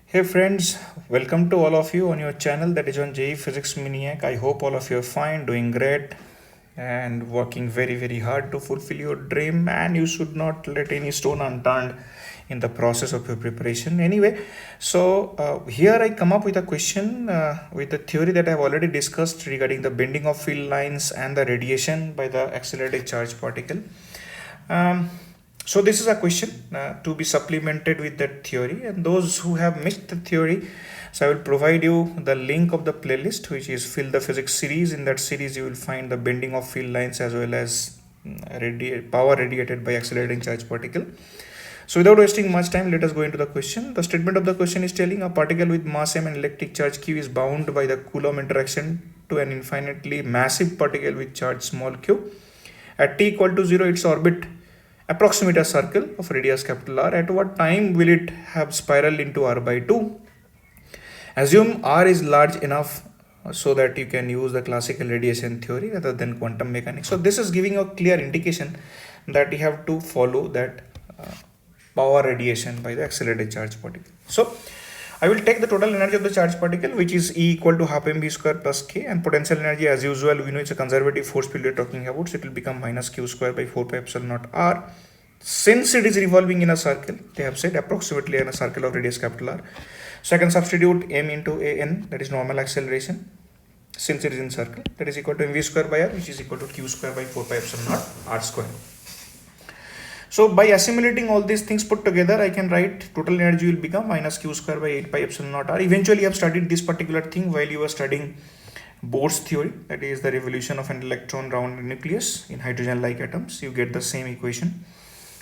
Hey friends, welcome to all of you on your channel that is on JEE Physics Maniac. I hope all of you are fine, doing great, and working very hard to fulfill your dream. And you should not let any stone unturned in the process of your preparation. Anyway, here I come up with a question with a theory that I have already discussed regarding the bending of field lines and the radiation by the accelerated charge particle. So this is a question to be supplemented with that theory, and those who have missed the theory, so I will provide you the link of the playlist, which is Fill the Physics series. In that series you will find the bending of field lines as well as power radiated by accelerating charge particle. So without wasting much time, let us go into the question. The statement of the question is telling a particle with mass m and electric charge q is bound by the Coulomb interaction to an infinitely massive particle with charge small q. At t equal to 0, its orbit approximate a circle of radius capital R. At what time will it have spiraled into R by 2? Assume R is large enough so that you can use the classical radiation theory rather than quantum mechanics. So this is giving a clear indication that you have to follow that power radiation by the accelerated charge particle. So I will take the total energy of the charge particle, which is E equal to half mv square plus k, and potential energy, as usual, we know it's a conservative force field we're talking about, so it will become minus q square by 4 pi epsilon naught r. Since it is revolving in a circle, they have said approximately in a circle of radius capital R. So I can substitute m into an, that is normal acceleration, since it is in circle, that is equal to mv square by r, which is equal to q square by 4 pi epsilon naught r square. So by assimilating all these things put together, I can write total energy will become minus q square by 8 pi epsilon naught r. Eventually, you have studied this particular thing while you were studying Bohr's theory, that is the revolution of an electron around a nucleus in hydrogen-like atoms. You get the same equation.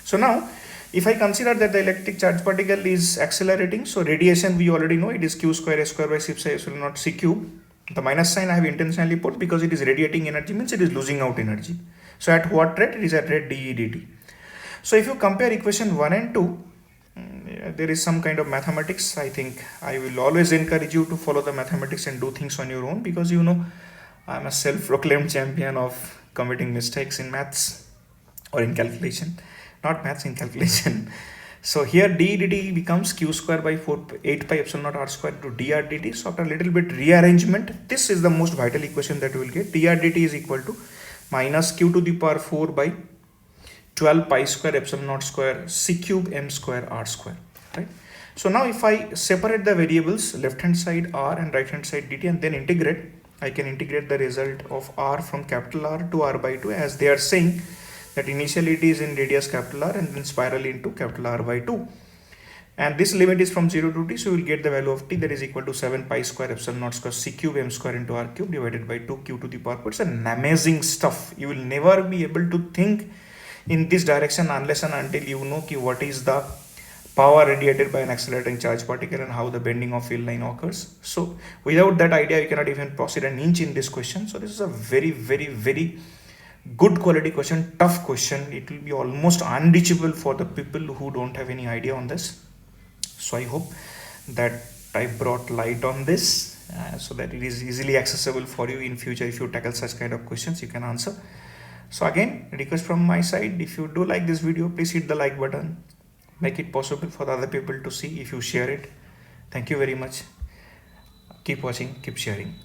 So now, if I consider that the electric charge particle is accelerating, so radiation we already know it is q square s square by 6 pi epsilon naught c cube. The minus sign I have intentionally put because it is radiating energy, means it is losing out energy. So at what rate? It is at rate dE dt. So if you compare equation 1 and 2, there is some kind of mathematics. I think I will always encourage you to follow the mathematics and do things on your own, because you know I'm a self-proclaimed champion of committing mistakes in maths or in calculation. Not maths, in calculation. So here d dt becomes q square by 8 pi epsilon naught r square to dr dt. So after a little bit rearrangement, this is the most vital equation that we will get. Dr dt is equal to minus q to the power 4 by 12 pi square epsilon naught square c cube m square r square, right? So now if I separate the variables, left hand side r and right hand side dt, and then integrate, I can integrate the result of r from capital R to r by 2, as they are saying that initially it is in radius capital R and then spiral into capital R by 2. And this limit is from 0 to t, so you will get the value of t, that is equal to 7 pi square epsilon naught square c cube m square into r cube divided by 2 q to the power 4. It's an amazing stuff. You will never be able to think in this direction unless and until you know what is the power radiated by an accelerating charge particle and how the bending of field line occurs. So without that idea, you cannot even proceed an inch in this question. So this is a very good quality question, tough question. It will be almost unreachable for the people who don't have any idea on this. So I hope that I brought light on this so that it is easily accessible for you in future. If you tackle such kind of questions, you can answer. So again, request from my side, if you do like this video, please hit the like button. Make it possible for the other people to see if you share it. Thank you very much. Keep watching, keep sharing.